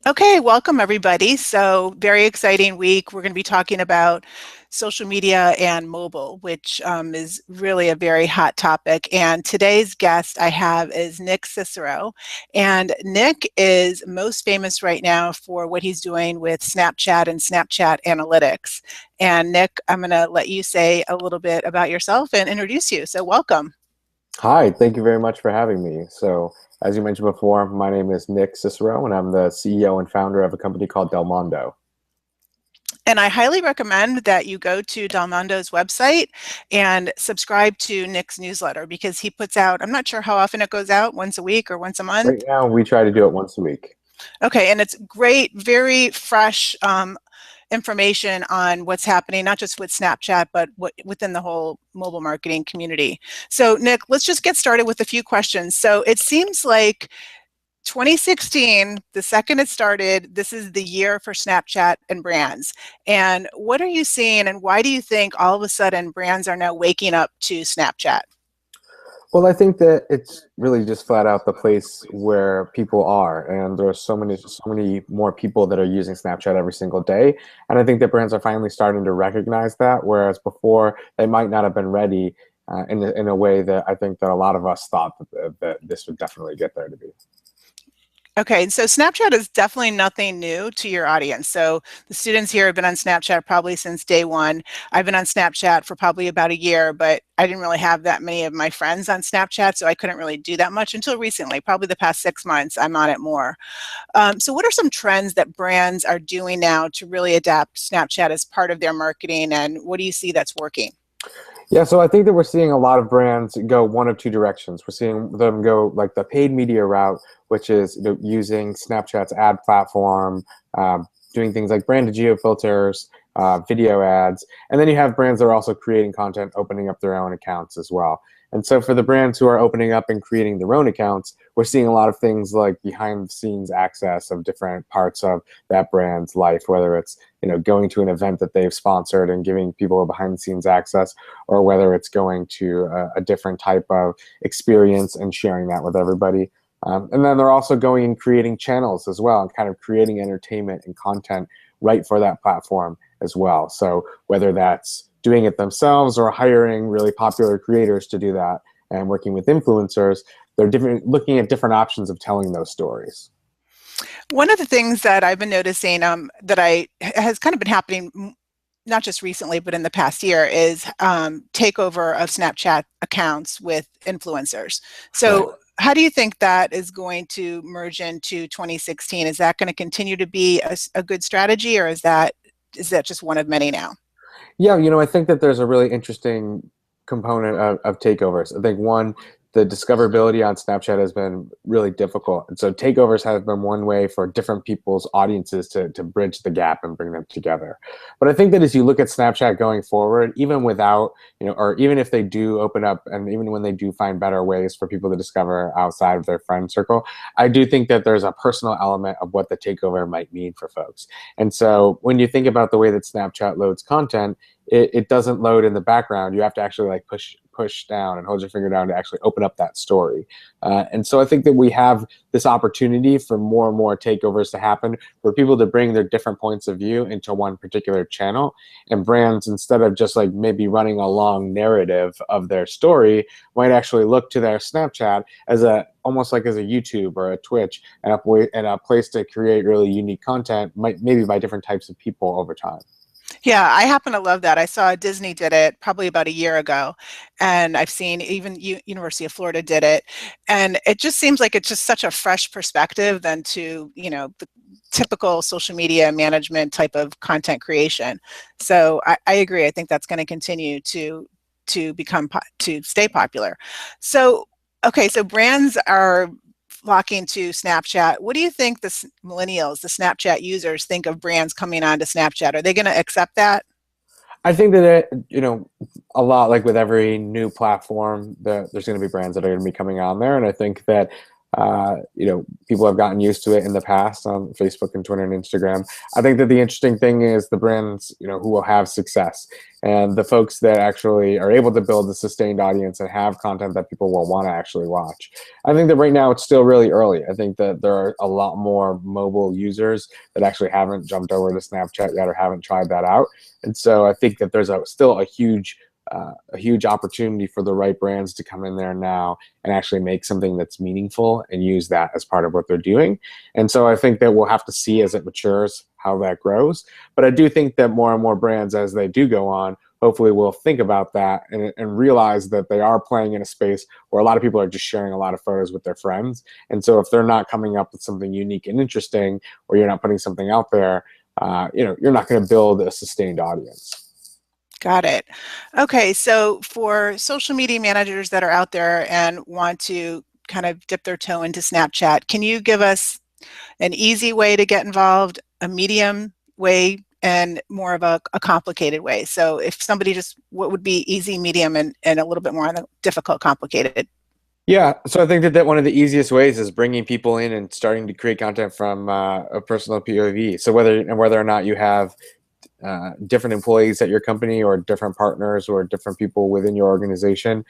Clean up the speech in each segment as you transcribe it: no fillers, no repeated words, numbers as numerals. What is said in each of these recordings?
Okay, welcome everybody. So, very exciting week. We're going to be talking about social media and mobile, which is really a very hot topic. And today's guest I have is Nick Cicero. And Nick is most famous right now for what he's doing with Snapchat and Snapchat analytics. And Nick, I'm going to let you say a little bit about yourself and introduce you. So, welcome. Hi, thank you very much for having me. As you mentioned before, my name is Nick Cicero, and I'm the CEO and founder of a company called Del Mondo. And I highly recommend that you go to Dalmondo's website and subscribe to Nick's newsletter because he puts out, I'm not sure how often it goes out, once a week or once a month. Right now, we try to do it once a week. Okay, and it's great, very fresh information on what's happening, not just with Snapchat, but within the whole mobile marketing community. So, Nick, let's just get started with a few questions. So, it seems like 2016, the second it started, this is the year for Snapchat and brands. And what are you seeing, and why do you think all of a sudden brands are now waking up to Snapchat? Well, I think that it's really just flat out the place where people are, and there are so many more people that are using Snapchat every single day. And I think that brands are finally starting to recognize that, whereas before they might not have been ready in a way that I think that a lot of us thought that this would definitely get there to be. Okay, so Snapchat is definitely nothing new to your audience. So the students here have been on Snapchat probably since day one. I've been on Snapchat for probably about a year, but I didn't really have that many of my friends on Snapchat, so I couldn't really do that much until recently. Probably the past 6 months, I'm on it more. So what are some trends that brands are doing now to really adapt Snapchat as part of their marketing, and what do you see that's working? Yeah, so I think that we're seeing a lot of brands go one of two directions. We're seeing them go like the paid media route, which is using Snapchat's ad platform, doing things like branded geo filters, video ads, and then you have brands that are also creating content, opening up their own accounts as well. And so for the brands who are opening up and creating their own accounts, we're seeing a lot of things like behind the scenes access of different parts of that brand's life, whether it's going to an event that they've sponsored and giving people a behind the scenes access, or whether it's going to a different type of experience and sharing that with everybody. And then they're also going and creating channels as well and kind of creating entertainment and content right for that platform as well. So whether that's doing it themselves or hiring really popular creators to do that and working with influencers, they're looking at different options of telling those stories. One of the things that I've been noticing that I has kind of been happening not just recently, but in the past year, is takeover of Snapchat accounts with influencers. Right. So, how do you think that is going to merge into 2016? Is that going to continue to be a good strategy, or is that just one of many now? Yeah, I think that there's a really interesting component of takeovers. I think one, the discoverability on Snapchat has been really difficult. And so takeovers have been one way for different people's audiences to bridge the gap and bring them together. But I think that as you look at Snapchat going forward, even without, or even if they do open up and even when they do find better ways for people to discover outside of their friend circle, I do think that there's a personal element of what the takeover might mean for folks. And so when you think about the way that Snapchat loads content, it doesn't load in the background. You have to actually like push down and hold your finger down to actually open up that story. And so I think that we have this opportunity for more and more takeovers to happen, for people to bring their different points of view into one particular channel, and brands, instead of just like maybe running a long narrative of their story, might actually look to their Snapchat as almost like as a YouTube or a Twitch, and a place to create really unique content, maybe by different types of people over time. Yeah, I happen to love that. I saw Disney did it probably about a year ago, and I've seen even University of Florida did it, and it just seems like it's just such a fresh perspective than to the typical social media management type of content creation. So I agree. I think that's going to continue to stay popular. So okay, so brands are flocking to Snapchat. What do you think the millennials, the Snapchat users, think of brands coming onto Snapchat? Are they going to accept that? I think that a lot like with every new platform, that there's going to be brands that are going to be coming on there, and I think that People have gotten used to it in the past on Facebook and Twitter and Instagram. I think that the interesting thing is the brands, who will have success and the folks that actually are able to build a sustained audience and have content that people will want to actually watch. I think that right now it's still really early. I think that there are a lot more mobile users that actually haven't jumped over to Snapchat yet or haven't tried that out. And so I think that there's still a huge opportunity for the right brands to come in there now and actually make something that's meaningful and use that as part of what they're doing. And so I think that we'll have to see as it matures how that grows. But I do think that more and more brands, as they do go on, hopefully will think about that and realize that they are playing in a space where a lot of people are just sharing a lot of photos with their friends. And so if they're not coming up with something unique and interesting, or you're not putting something out there, you're not going to build a sustained audience. Got it. Okay, so for social media managers that are out there and want to kind of dip their toe into Snapchat, can you give us an easy way to get involved, a medium way, and more of a complicated way? So if somebody just, what would be easy, medium, and a little bit more on the difficult, complicated? Yeah, so I think that one of the easiest ways is bringing people in and starting to create content from a personal POV. So whether or not you have different employees at your company or different partners or different people within your organization,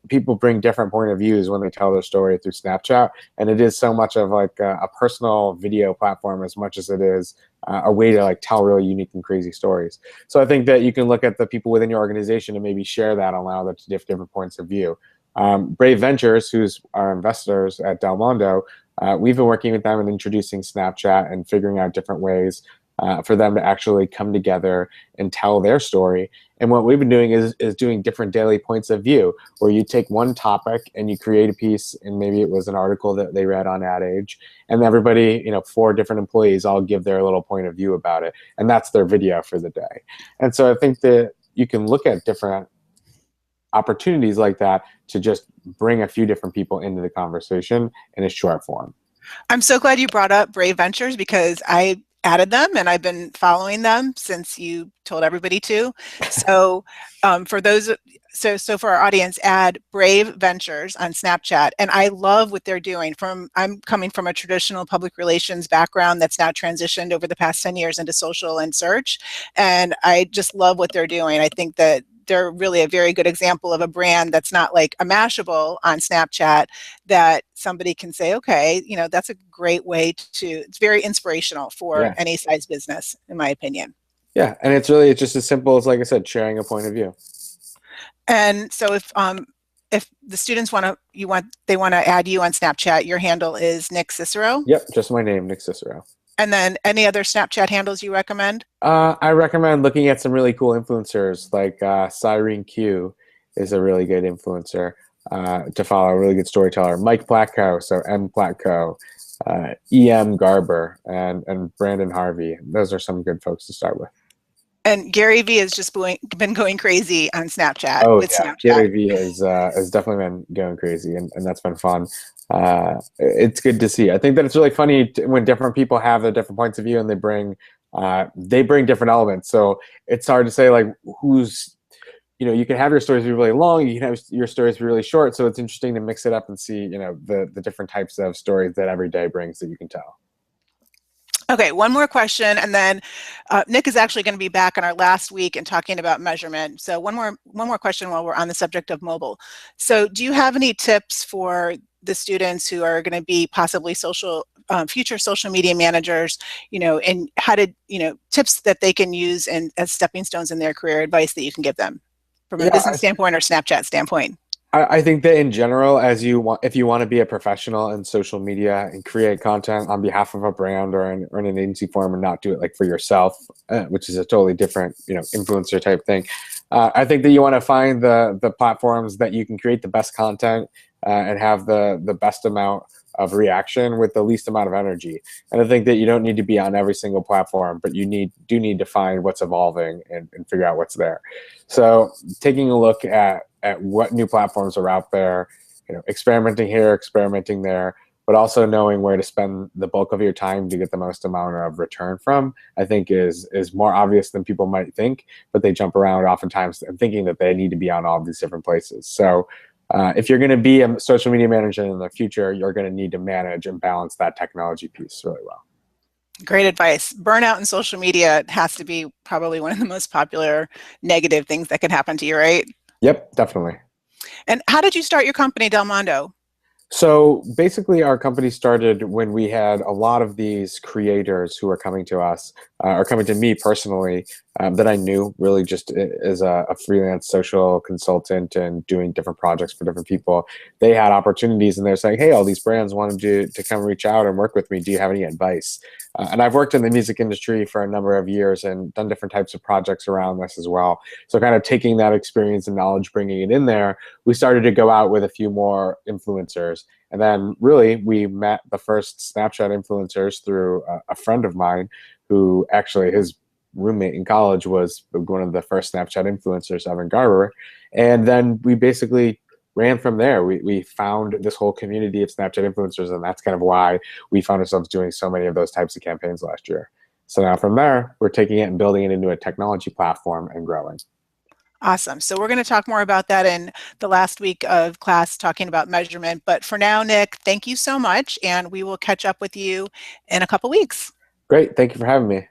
people bring different point of views when they tell their story through Snapchat. And it is so much of like a personal video platform as much as it is a way to like tell really unique and crazy stories. So I think that you can look at the people within your organization and maybe share that, allow them to different points of view. Brave Ventures, who's our investors at Del Mondo, we've been working with them and introducing Snapchat and figuring out different ways for them to actually come together and tell their story. And what we've been doing is doing different daily points of view, where you take one topic and you create a piece, and maybe it was an article that they read on Ad Age, and everybody, 4 different employees all give their little point of view about it, and that's their video for the day. And so I think that you can look at different opportunities like that to just bring a few different people into the conversation in a short form. I'm so glad you brought up Brave Ventures because I added them and I've been following them since you told everybody to. So for those, so for our audience, add Brave Ventures on Snapchat. And I love what they're doing. I'm coming from a traditional public relations background that's now transitioned over the past 10 years into social and search. And I just love what they're doing. I think that they're really a very good example of a brand that's not like a Mashable on Snapchat that somebody can say, okay, that's a great way it's very inspirational for Yeah. any size business, in my opinion. Yeah, and it's just as simple as, like I said, sharing a point of view. And so if the students they want to add you on Snapchat, your handle is Nick Cicero. Yep, just my name, Nick Cicero. And then any other Snapchat handles you recommend? I recommend looking at some really cool influencers, like Cyrene Q is a really good influencer to follow, a really good storyteller. Mike Platko, so M Platko, EM Garber, and Brandon Harvey. Those are some good folks to start with. And Gary Vee has just been going crazy on Snapchat Oh with yeah, Snapchat. Gary Vee has definitely been going crazy, and that's been fun. It's good to see. I think that it's really funny when different people have their different points of view and they bring different elements. So it's hard to say like who's, you can have your stories be really long, you can have your stories be really short. So it's interesting to mix it up and see, the different types of stories that every day brings that you can tell. Okay, one more question, and then Nick is actually going to be back in our last week and talking about measurement. So one more question while we're on the subject of mobile. So do you have any tips for the students who are going to be possibly future social media managers, and how to, tips that they can use as stepping stones in their career, advice that you can give them from a Yeah, business standpoint or Snapchat standpoint? I think that in general, if you want to be a professional in social media and create content on behalf of a brand or in an agency form and not do it like for yourself, which is a totally different, influencer type thing. I think that you want to find the platforms that you can create the best content and have the best amount of reaction with the least amount of energy. And I think that you don't need to be on every single platform, but you do need to find what's evolving and figure out what's there. So taking a look at what new platforms are out there, experimenting here, experimenting there, but also knowing where to spend the bulk of your time to get the most amount of return from, I think is more obvious than people might think, but they jump around oftentimes and thinking that they need to be on all these different places. So If you're going to be a social media manager in the future, you're going to need to manage and balance that technology piece really well. Great advice. Burnout in social media has to be probably one of the most popular negative things that can happen to you, right? Yep, definitely. And how did you start your company, Del Mondo? So basically, our company started when we had a lot of these creators who were coming to us, or coming to me personally, that I knew really just as a freelance social consultant and doing different projects for different people. They had opportunities and they're saying, hey, all these brands wanted to come reach out and work with me. Do you have any advice? And I've worked in the music industry for a number of years and done different types of projects around this as well. So, kind of taking that experience and knowledge, bringing it in there, we started to go out with a few more influencers. And then really we met the first Snapchat influencers through a friend of mine who actually his roommate in college was one of the first Snapchat influencers, Evan Garber. And then we basically ran from there. We found this whole community of Snapchat influencers, and that's kind of why we found ourselves doing so many of those types of campaigns last year. So now from there, we're taking it and building it into a technology platform and growing. Awesome. So we're going to talk more about that in the last week of class, talking about measurement. But for now, Nick, thank you so much, and we will catch up with you in a couple weeks. Great. Thank you for having me.